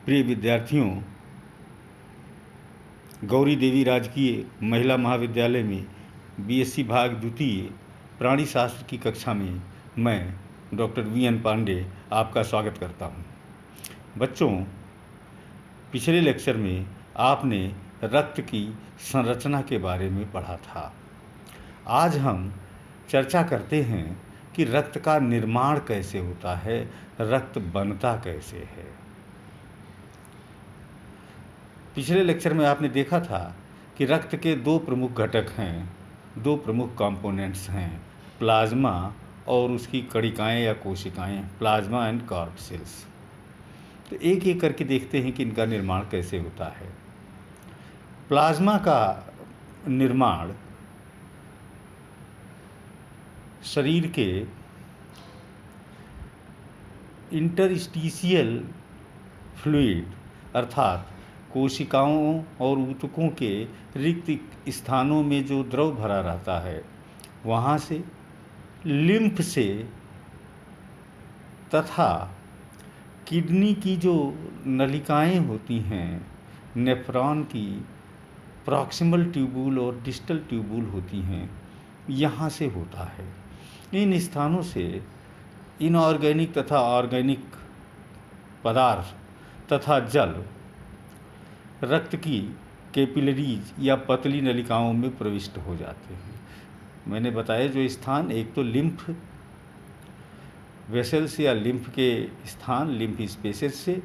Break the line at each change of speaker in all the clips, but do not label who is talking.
प्रिय विद्यार्थियों, गौरी देवी राजकीय महिला महाविद्यालय में बीएससी भाग द्वितीय प्राणी शास्त्र की कक्षा में मैं डॉक्टर वीएन पांडे आपका स्वागत करता हूं। बच्चों, पिछले लेक्चर में आपने रक्त की संरचना के बारे में पढ़ा था। आज हम चर्चा करते हैं कि रक्त का निर्माण कैसे होता है, रक्त बनता कैसे है। पिछले लेक्चर में आपने देखा था कि रक्त के दो प्रमुख घटक हैं, दो प्रमुख कंपोनेंट्स हैं, प्लाज्मा और उसकी कणिकाएं या कोशिकाएं, प्लाज्मा एंड कॉर्पसेल्स। तो एक एक करके देखते हैं कि इनका निर्माण कैसे होता है। प्लाज्मा का निर्माण शरीर के इंटरस्टिशियल फ्लूइड अर्थात कोशिकाओं और ऊतकों के रिक्त स्थानों में जो द्रव भरा रहता है वहाँ से, लिम्फ से तथा किडनी की जो नलिकाएं होती हैं, नेफ्रॉन की प्रॉक्सिमल ट्यूबुल और डिस्टल ट्यूबुल होती हैं, यहाँ से होता है। इन स्थानों से इनऑर्गेनिक तथा ऑर्गेनिक पदार्थ तथा जल रक्त की कैपिलरीज या पतली नलिकाओं में प्रविष्ट हो जाते हैं। मैंने बताया जो स्थान, एक तो लिम्फ वेसल्स या लिम्फ के स्थान, लिम्फ स्पेसेस से।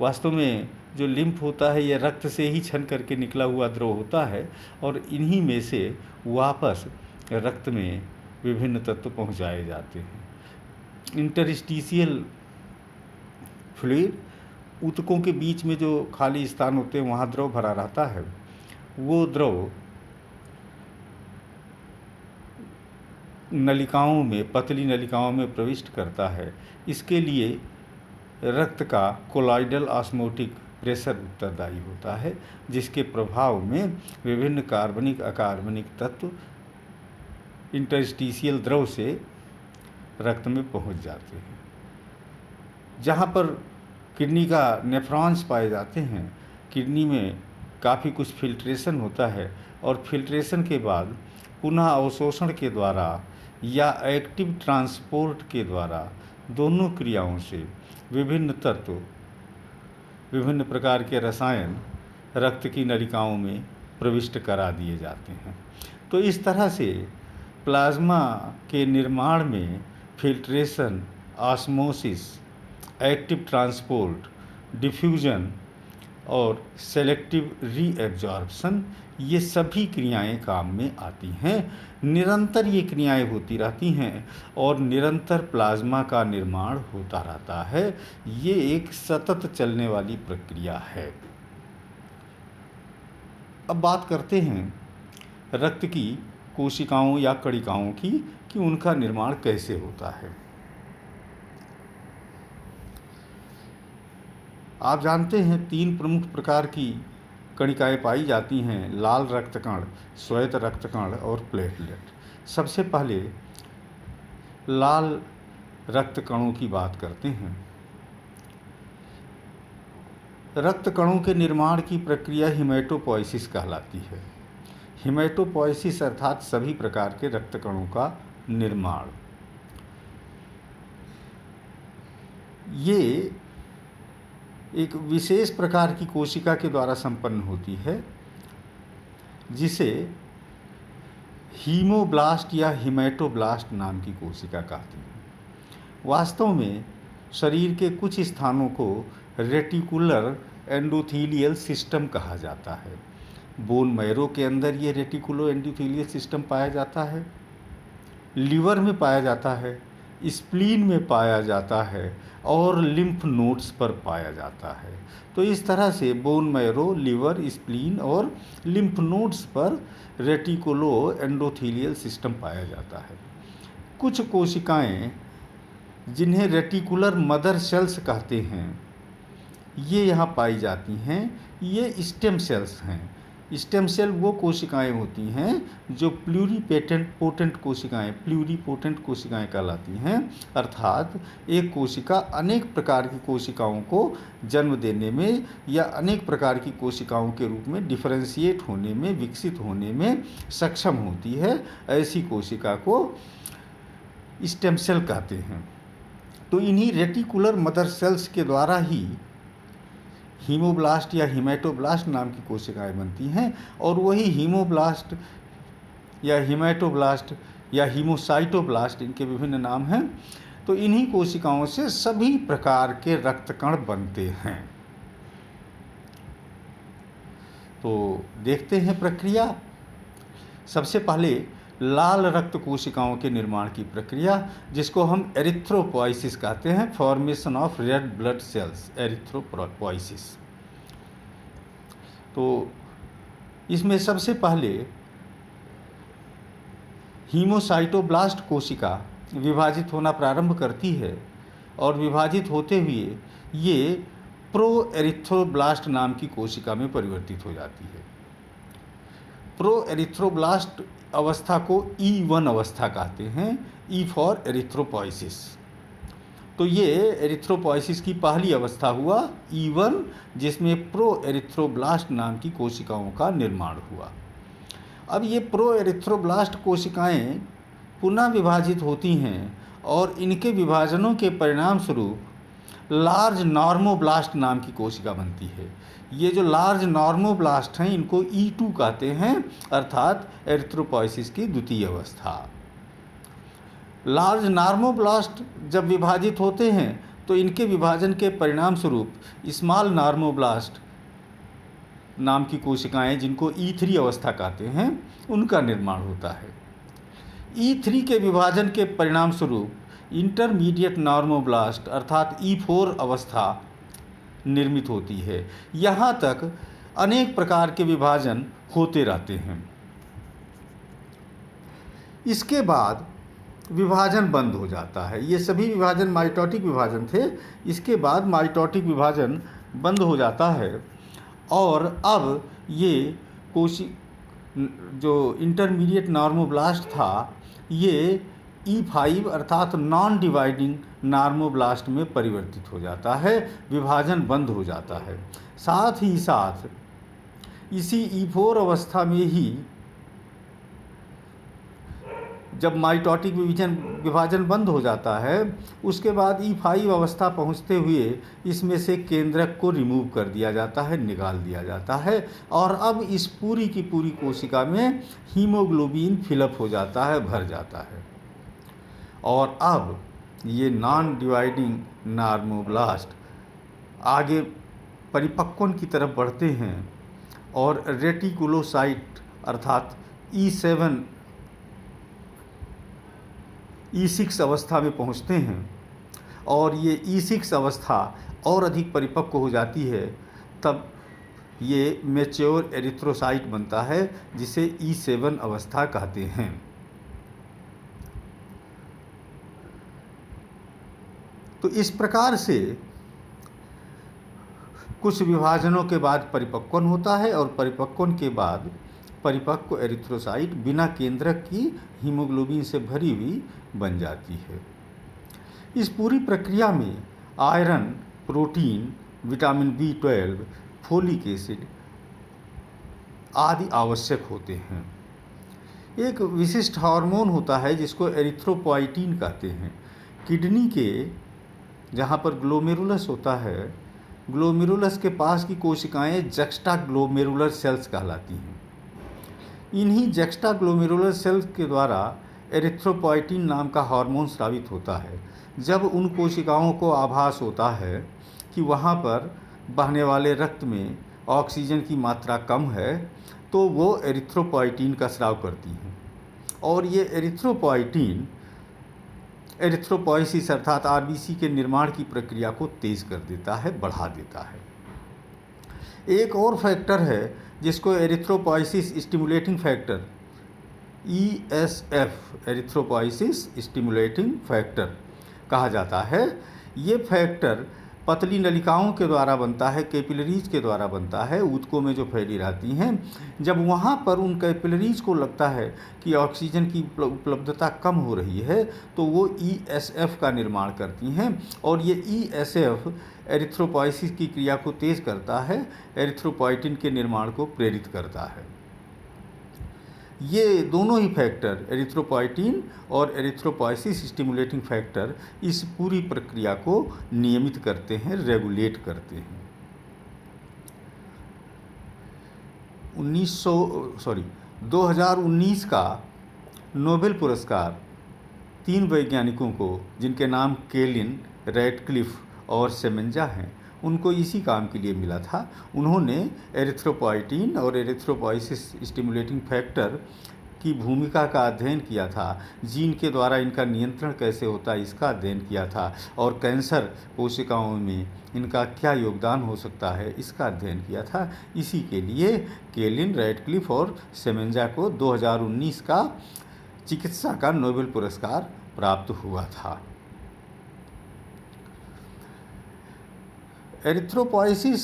वास्तव में जो लिम्फ होता है यह रक्त से ही छन करके निकला हुआ द्रव होता है और इन्हीं में से वापस रक्त में विभिन्न तत्व पहुंचाए जाते हैं। इंटरस्टिशियल फ्लूइड, ऊतकों के बीच में जो खाली स्थान होते हैं वहाँ द्रव भरा रहता है, वो द्रव नलिकाओं में, पतली नलिकाओं में प्रविष्ट करता है। इसके लिए रक्त का कोलॉइडल ऑस्मोटिक प्रेशर उत्तरदायी होता है, जिसके प्रभाव में विभिन्न कार्बनिक अकार्बनिक तत्व इंटरस्टिशियल द्रव से रक्त में पहुंच जाते हैं। जहाँ पर किडनी का नेफ्रॉन्स पाए जाते हैं, किडनी में काफ़ी कुछ फिल्ट्रेशन होता है और फिल्ट्रेशन के बाद पुनः अवशोषण के द्वारा या एक्टिव ट्रांसपोर्ट के द्वारा, दोनों क्रियाओं से विभिन्न तत्व, विभिन्न प्रकार के रसायन रक्त की नलिकाओं में प्रविष्ट करा दिए जाते हैं। तो इस तरह से प्लाज्मा के निर्माण में filtration, osmosis, active transport, diffusion और सेलेक्टिव रीएब्जॉर्प्शन, ये सभी क्रियाएं काम में आती हैं। निरंतर ये क्रियाएं होती रहती हैं और निरंतर प्लाज्मा का निर्माण होता रहता है। ये एक सतत चलने वाली प्रक्रिया है। अब बात करते हैं रक्त की कोशिकाओं या कणिकाओं की कि उनका निर्माण कैसे होता है। आप जानते हैं 3 प्रमुख प्रकार की कणिकाएं पाई जाती हैं, लाल रक्तकण, श्वेत रक्तकण और प्लेटलेट। सबसे पहले लाल रक्तकणों की बात करते हैं। रक्तकणों के निर्माण की प्रक्रिया हीमेटोपोइसिस कहलाती है। हीमेटोपोइसिस अर्थात सभी प्रकार के रक्तकणों का निर्माण। ये एक विशेष प्रकार की कोशिका के द्वारा संपन्न होती है, जिसे हीमोब्लास्ट या हीमेटोब्लास्ट नाम की कोशिका कहती है। वास्तव में शरीर के कुछ स्थानों को रेटिकुलर एंडोथीलियल सिस्टम कहा जाता है। बोन मैरो के अंदर ये रेटिकुलो एंडोथीलियल सिस्टम पाया जाता है, लीवर में पाया जाता है, स्प्लीन में पाया जाता है और लिम्फ नोड्स पर पाया जाता है। तो इस तरह से बोन मैरो, लीवर, स्प्लीन और लिम्फ नोड्स पर रेटिकुलो एंडोथीलियल सिस्टम पाया जाता है। कुछ कोशिकाएं जिन्हें रेटिकुलर मदर सेल्स कहते हैं, ये यहाँ पाई जाती हैं। ये स्टेम सेल्स हैं। स्टेम सेल वो कोशिकाएं होती हैं जो प्लूरीपोटेंट कोशिकाएं कहलाती हैं, अर्थात एक कोशिका अनेक प्रकार की कोशिकाओं को जन्म देने में या अनेक प्रकार की कोशिकाओं के रूप में डिफरेंशिएट होने में, विकसित होने में सक्षम होती है। ऐसी कोशिका को स्टेम सेल कहते हैं। तो इन्हीं रेटिकुलर मदर सेल्स के द्वारा ही हीमोब्लास्ट या हीमेटोब्लास्ट नाम की कोशिकाएं बनती हैं, और वही हीमोब्लास्ट या हीमेटोब्लास्ट या हीमोसाइटोब्लास्ट, इनके विभिन्न नाम हैं। तो इन्हीं कोशिकाओं से सभी प्रकार के रक्तकण बनते हैं। तो देखते हैं प्रक्रिया। सबसे पहले लाल रक्त कोशिकाओं के निर्माण की प्रक्रिया, जिसको हम एरिथ्रोपोइसिस कहते हैं, formation of red blood cells, erythropoiesis. तो इसमें सबसे पहले हीमोसाइटोब्लास्ट कोशिका विभाजित होना प्रारंभ करती है, और विभाजित होते हुए ये प्रो एरिथ्रोब्लास्ट नाम की कोशिका में परिवर्तित हो जाती है। प्रो एरिथ्रोब्लास्ट अवस्था को E1 अवस्था कहते हैं, E फॉर एरिथ्रोपोइसिस। तो ये एरिथ्रोपोइसिस की पहली अवस्था हुआ E1, जिसमें प्रो एरिथ्रोब्लास्ट नाम की कोशिकाओं का निर्माण हुआ। अब ये प्रो एरिथ्रोब्लास्ट कोशिकाएं पुनः विभाजित होती हैं, और इनके विभाजनों के परिणाम स्वरूप लार्ज नॉर्मोब्लास्ट नाम की कोशिका बनती है। ये जो लार्ज नॉर्मोब्लास्ट हैं, इनको E2 कहते हैं, अर्थात एरिथ्रोपोइसिस की द्वितीय अवस्था। लार्ज नॉर्मोब्लास्ट जब विभाजित होते हैं, तो इनके विभाजन के परिणाम स्वरूप स्मॉल नॉर्मोब्लास्ट नाम की कोशिकाएं, जिनको E3 अवस्था कहते हैं, उनका निर्माण होता है। E3 के विभाजन के परिणाम स्वरूप इंटरमीडिएट नॉर्मोब्लास्ट अर्थात E4 अवस्था निर्मित होती है। यहाँ तक अनेक प्रकार के विभाजन होते रहते हैं। इसके बाद विभाजन बंद हो जाता है। ये सभी विभाजन माइटोटिक विभाजन थे। इसके बाद माइटोटिक विभाजन बंद हो जाता है, और अब ये जो इंटरमीडिएट नॉर्मोब्लास्ट था, ये E5 अर्थात नॉन डिवाइडिंग नॉर्मोब्लास्ट में परिवर्तित हो जाता है। विभाजन बंद हो जाता है। साथ ही साथ इसी E4 अवस्था में ही जब माइटोटिक विभाजन बंद हो जाता है, उसके बाद E5 अवस्था पहुंचते हुए इसमें से केंद्रक को रिमूव कर दिया जाता है, निकाल दिया जाता है, और अब इस पूरी की पूरी कोशिका में हीमोग्लोबिन फिलअप हो जाता है, भर जाता है। और अब ये नॉन डिवाइडिंग नॉर्मोब्लास्ट आगे परिपक्वन की तरफ बढ़ते हैं, और रेटिकुलोसाइट अर्थात E6 अवस्था में पहुंचते हैं, और ये E6 अवस्था और अधिक परिपक्व हो जाती है। तब ये मैच्योर एरिथ्रोसाइट बनता है, जिसे E7 अवस्था कहते हैं। तो इस प्रकार से कुछ विभाजनों के बाद परिपक्वन होता है, और परिपक्वन के बाद परिपक्व एरिथ्रोसाइट बिना केंद्रक की हीमोग्लोबिन से भरी हुई बन जाती है। इस पूरी प्रक्रिया में iron, protein, vitamin B12, folic acid आदि आवश्यक होते हैं। एक विशिष्ट हार्मोन होता है जिसको एरिथ्रोपोइटीन कहते हैं। किडनी के जहाँ पर ग्लोमेरुलस होता है, ग्लोमेरुलस के पास की कोशिकाएं जक्स्टा ग्लोमेरुलर सेल्स कहलाती हैं। इन्हीं जक्स्टा ग्लोमेरुलर सेल्स के द्वारा एरिथ्रोपोइटीन नाम का हार्मोन स्रावित होता है। जब उन कोशिकाओं को आभास होता है कि वहाँ पर बहने वाले रक्त में ऑक्सीजन की मात्रा कम है, तो वो एरिथ्रोपोइटीन का स्राव करती हैं, और ये एरिथ्रोपोइटीन एरिथ्रोपोइसिस अर्थात RBC के निर्माण की प्रक्रिया को तेज कर देता है, बढ़ा देता है। एक और फैक्टर है जिसको erythropoiesis stimulating factor ESF erythropoiesis stimulating factor कहा जाता है। ये फैक्टर पतली नलिकाओं के द्वारा बनता है, कैपिलरीज के द्वारा बनता है, ऊतकों में जो फैली रहती हैं। जब वहाँ पर उन कैपिलरीज को लगता है कि ऑक्सीजन की उपलब्धता कम हो रही है तो वो ESF का निर्माण करती हैं और ये ESF एरिथ्रोपोइसिस की क्रिया को तेज करता है, एरिथ्रोपोइटिन के निर्माण को प्रेरित करता है। ये दोनों ही फैक्टर, एरिथ्रोपोइटिन और एरिथ्रोपोइसिस स्टिमुलेटिंग फैक्टर, इस पूरी प्रक्रिया को नियमित करते हैं, रेगुलेट करते हैं। 2019 का नोबेल पुरस्कार 3 वैज्ञानिकों को, जिनके नाम केलिन, रैडक्लिफ और सेमेंजा हैं, उनको इसी काम के लिए मिला था। उन्होंने एरिथ्रोपोइटिन और एरिथ्रोपोइसिस स्टिमुलेटिंग फैक्टर की भूमिका का अध्ययन किया था, जीन के द्वारा इनका नियंत्रण कैसे होता है इसका अध्ययन किया था, और कैंसर कोशिकाओं में इनका क्या योगदान हो सकता है इसका अध्ययन किया था। इसी के लिए केलिन, रैडक्लिफ और सेमेंजा को 2019 का चिकित्सा का नोबेल पुरस्कार प्राप्त हुआ था। एरिथ्रोपोइसिस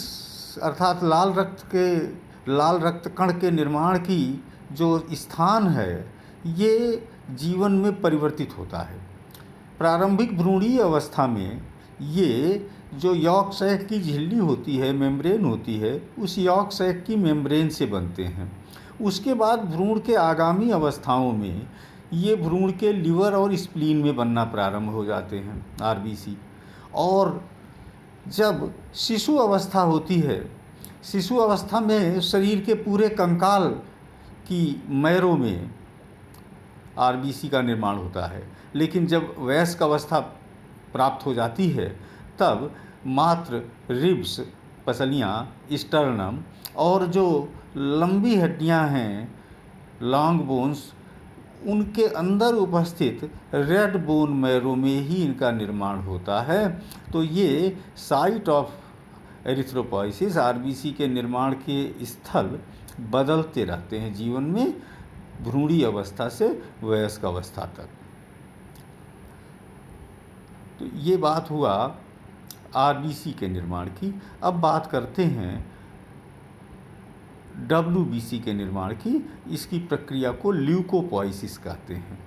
अर्थात लाल रक्त कण के निर्माण की जो स्थान है, ये जीवन में परिवर्तित होता है। प्रारंभिक भ्रूणीय अवस्था में ये जो यॉर्क सैक की झिल्ली होती है, मेम्ब्रेन होती है, उस यॉर्क सैक की मेम्ब्रेन से बनते हैं। उसके बाद भ्रूण के आगामी अवस्थाओं में ये भ्रूण के लिवर और स्प्लीन में बनना प्रारंभ हो जाते हैं, RBC। और जब शिशु अवस्था होती है, शिशु अवस्था में शरीर के पूरे कंकाल की मैरों में RBC का निर्माण होता है। लेकिन जब वयस्क अवस्था प्राप्त हो जाती है तब मात्र रिब्स, पसलियाँ, स्टर्नम और जो लंबी हड्डियाँ हैं, लॉन्ग बोन्स, उनके अंदर उपस्थित रेड बोन मैरो में ही इनका निर्माण होता है। तो ये साइट ऑफ एरिथ्रोपोइसिस, RBC के निर्माण के स्थल बदलते रहते हैं जीवन में, भ्रूणीय अवस्था से वयस्क अवस्था तक। तो ये बात हुआ RBC के निर्माण की। अब बात करते हैं WBC के निर्माण की। इसकी प्रक्रिया को ल्यूकोपोइसिस कहते हैं।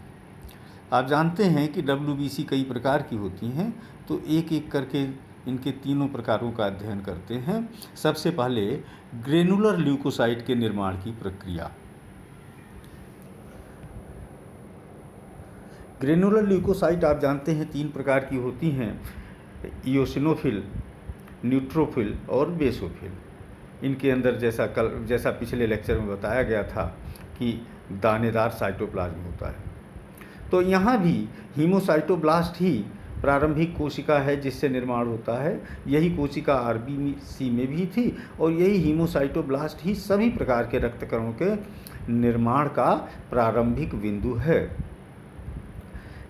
आप जानते हैं कि WBC कई प्रकार की होती हैं, तो एक एक करके इनके तीनों प्रकारों का अध्ययन करते हैं। सबसे पहले ग्रेनुलर ल्यूकोसाइट के निर्माण की प्रक्रिया। ग्रेनुलर ल्यूकोसाइट आप जानते हैं 3 प्रकार की होती हैं, इयोसिनोफिल, न्यूट्रोफिल और बेसोफिल। इनके अंदर जैसा पिछले लेक्चर में बताया गया था कि दानेदार साइटोप्लाज्म होता है। तो यहाँ भी हीमोसाइटोब्लास्ट ही प्रारंभिक कोशिका है जिससे निर्माण होता है। यही कोशिका RBC में भी थी और यही हीमोसाइटोब्लास्ट ही सभी प्रकार के रक्तकणों के निर्माण का प्रारंभिक बिंदु है।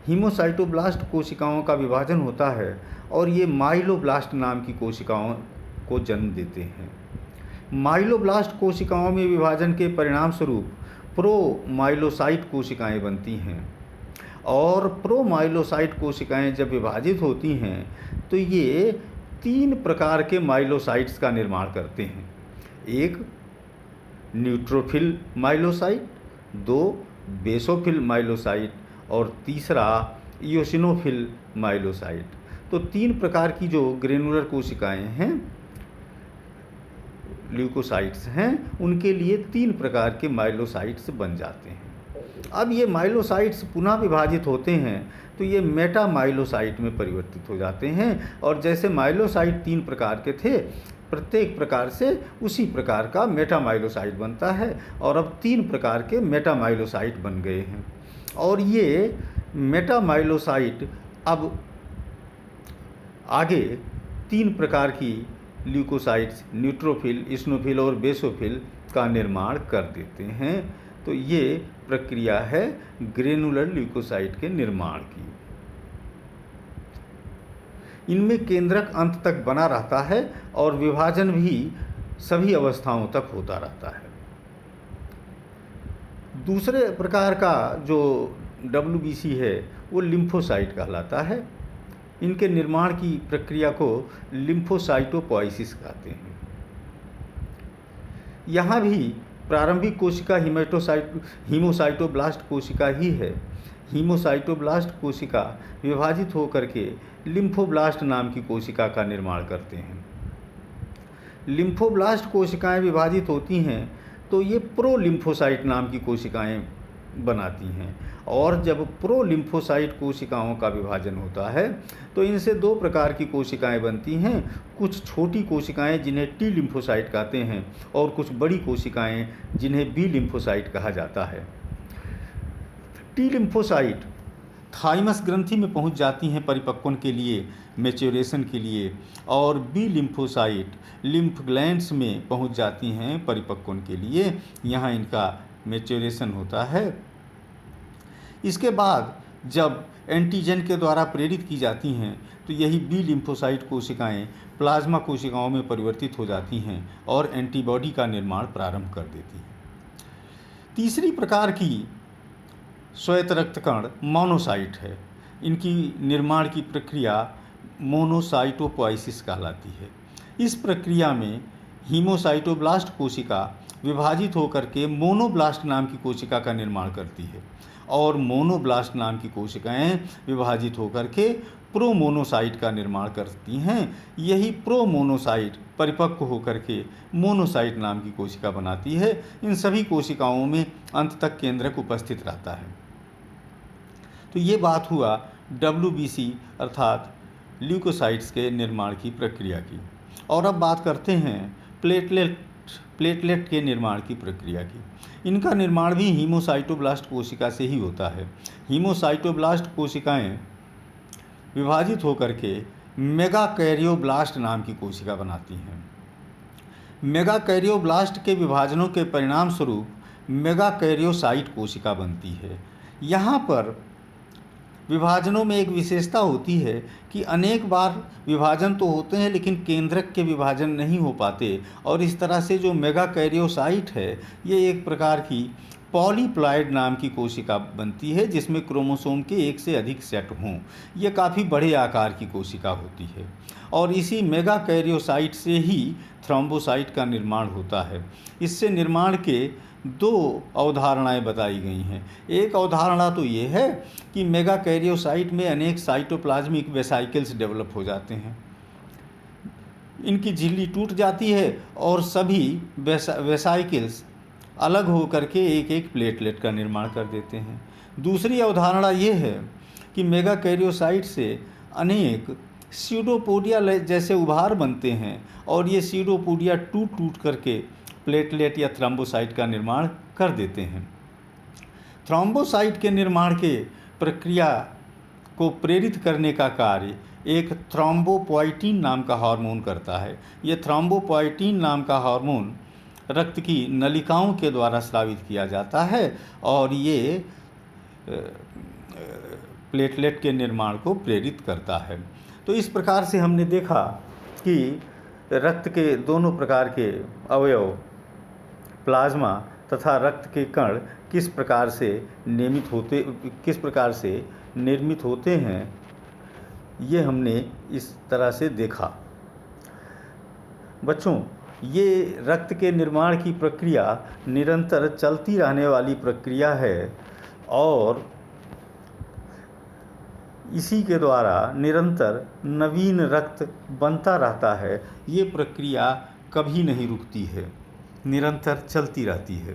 हीमोसाइटोब्लास्ट कोशिकाओं का विभाजन होता है और ये माइलोब्लास्ट नाम की कोशिकाओं को जन्म देते हैं। माइलोब्लास्ट कोशिकाओं में विभाजन के परिणाम स्वरूप प्रोमाइलोसाइट कोशिकाएं बनती हैं और प्रोमाइलोसाइट कोशिकाएं जब विभाजित होती हैं तो ये 3 प्रकार के माइलोसाइट्स का निर्माण करते हैं। एक न्यूट्रोफिल माइलोसाइट, 2 बेसोफिल माइलोसाइट और तीसरा इयोसिनोफिल माइलोसाइट। तो 3 प्रकार की जो ग्रेनुलर कोशिकाएं हैं, ल्यूकोसाइट्स हैं, उनके लिए 3 प्रकार के माइलोसाइट्स बन जाते हैं। अब ये माइलोसाइट्स पुनः विभाजित होते हैं तो ये मेटामाइलोसाइट में परिवर्तित हो जाते हैं और जैसे माइलोसाइट 3 प्रकार के थे, प्रत्येक प्रकार से उसी प्रकार का मेटामाइलोसाइट बनता है और अब 3 प्रकार के मेटामाइलोसाइट बन गए हैं। और ये मेटामाइलोसाइट अब आगे 3 प्रकार की ल्यूकोसाइट्स, न्यूट्रोफिल, इस्नोफिल और बेसोफिल का निर्माण कर देते हैं। तो ये प्रक्रिया है ग्रेनुलर ल्यूकोसाइट के निर्माण की। इनमें केंद्रक अंत तक बना रहता है और विभाजन भी सभी अवस्थाओं तक होता रहता है। दूसरे प्रकार का जो WBC है वो लिम्फोसाइट कहलाता है। इनके निर्माण की प्रक्रिया को लिम्फोसाइटोपोइसिस कहते हैं। यहाँ भी प्रारंभिक कोशिका हीमोसाइटोब्लास्ट कोशिका ही है। हीमोसाइटोब्लास्ट कोशिका विभाजित होकर के लिम्फोब्लास्ट नाम की कोशिका का निर्माण करते हैं। लिम्फोब्लास्ट कोशिकाएं विभाजित होती हैं तो ये प्रोलिम्फोसाइट नाम की कोशिकाएं बनाती हैं, और जब प्रोलिम्फोसाइट कोशिकाओं का विभाजन होता है तो इनसे दो प्रकार की कोशिकाएं बनती हैं। कुछ छोटी कोशिकाएं जिन्हें टी लिम्फोसाइट कहते हैं, और कुछ बड़ी कोशिकाएं जिन्हें बी लिम्फोसाइट कहा जाता है। टी लिम्फोसाइट थाइमस ग्रंथि में पहुंच जाती हैं परिपक्वन के लिए, मैच्योरेशन के लिए, और बी लिम्फोसाइट लिम्फ ग्लैंड्स में पहुंच जाती हैं परिपक्वन के लिए। यहाँ इनका मैच्योरेशन होता है। इसके बाद जब एंटीजन के द्वारा प्रेरित की जाती हैं तो यही बी लिम्फोसाइट कोशिकाएं प्लाज्मा कोशिकाओं में परिवर्तित हो जाती हैं और एंटीबॉडी का निर्माण प्रारंभ कर देती हैं। तीसरी प्रकार की श्वेत रक्त कण मोनोसाइट है। इनकी निर्माण की प्रक्रिया मोनोसाइटोपोइसिस कहलाती है। इस प्रक्रिया में हीमोसाइटोब्लास्ट कोशिका विभाजित होकर के मोनोब्लास्ट नाम की कोशिका का निर्माण करती है, और मोनोब्लास्ट नाम की कोशिकाएं विभाजित होकर के प्रोमोनोसाइट का निर्माण करती हैं। यही प्रोमोनोसाइट परिपक्व होकर के मोनोसाइट नाम की कोशिका बनाती है। इन सभी कोशिकाओं में अंत तक केंद्रक उपस्थित रहता है। तो ये बात हुआ WBC अर्थात ल्यूकोसाइट्स के निर्माण की प्रक्रिया की। और अब बात करते हैं प्लेटलेट के निर्माण की प्रक्रिया की। इनका निर्माण भी हीमोसाइटोब्लास्ट कोशिका से ही होता है। हीमोसाइटोब्लास्ट कोशिकाएं विभाजित होकर के मेगाकैरियोब्लास्ट नाम की कोशिका बनाती हैं। मेगाकैरियोब्लास्ट के विभाजनों के परिणाम स्वरूप मेगाकैरियोसाइट कोशिका बनती है। यहाँ पर विभाजनों में एक विशेषता होती है कि अनेक बार विभाजन तो होते हैं लेकिन केंद्रक के विभाजन नहीं हो पाते, और इस तरह से जो मेगाकैरियोसाइट है ये एक प्रकार की पॉलीप्लॉइड नाम की कोशिका बनती है जिसमें क्रोमोसोम के एक से अधिक सेट हों। यह काफ़ी बड़े आकार की कोशिका होती है, और इसी मेगाकैरियोसाइट से ही थ्रोम्बोसाइट का निर्माण होता है। इससे निर्माण के दो अवधारणाएं बताई गई हैं। एक अवधारणा तो ये है कि मेगाकैरियोसाइट में अनेक साइटोप्लाज्मिक वेसाइकल्स डेवलप हो जाते हैं, इनकी झिल्ली टूट जाती है और सभी वेसाइकल्स अलग हो करके एक एक प्लेटलेट का निर्माण कर देते हैं। दूसरी अवधारणा ये है कि मेगाकैरियोसाइट से अनेक सीडोपोडिया जैसे उभार बनते हैं, और ये सीडोपोडिया टूट टूट करके प्लेटलेट या थ्रोम्बोसाइट का निर्माण कर देते हैं। थ्रोम्बोसाइट के निर्माण के प्रक्रिया को प्रेरित करने का कार्य एक थ्रोम्बोपोइटिन नाम का हार्मोन करता है। ये थ्रोम्बोपोइटिन नाम का हार्मोन रक्त की नलिकाओं के द्वारा स्रावित किया जाता है, और ये प्लेटलेट के निर्माण को प्रेरित करता है। तो इस प्रकार से हमने देखा कि रक्त के दोनों प्रकार के अवयव, प्लाज्मा तथा रक्त के कण किस प्रकार से निर्मित होते हैं, ये हमने इस तरह से देखा। बच्चों, ये रक्त के निर्माण की प्रक्रिया निरंतर चलती रहने वाली प्रक्रिया है, और इसी के द्वारा निरंतर नवीन रक्त बनता रहता है। ये प्रक्रिया कभी नहीं रुकती है, निरंतर चलती रहती है।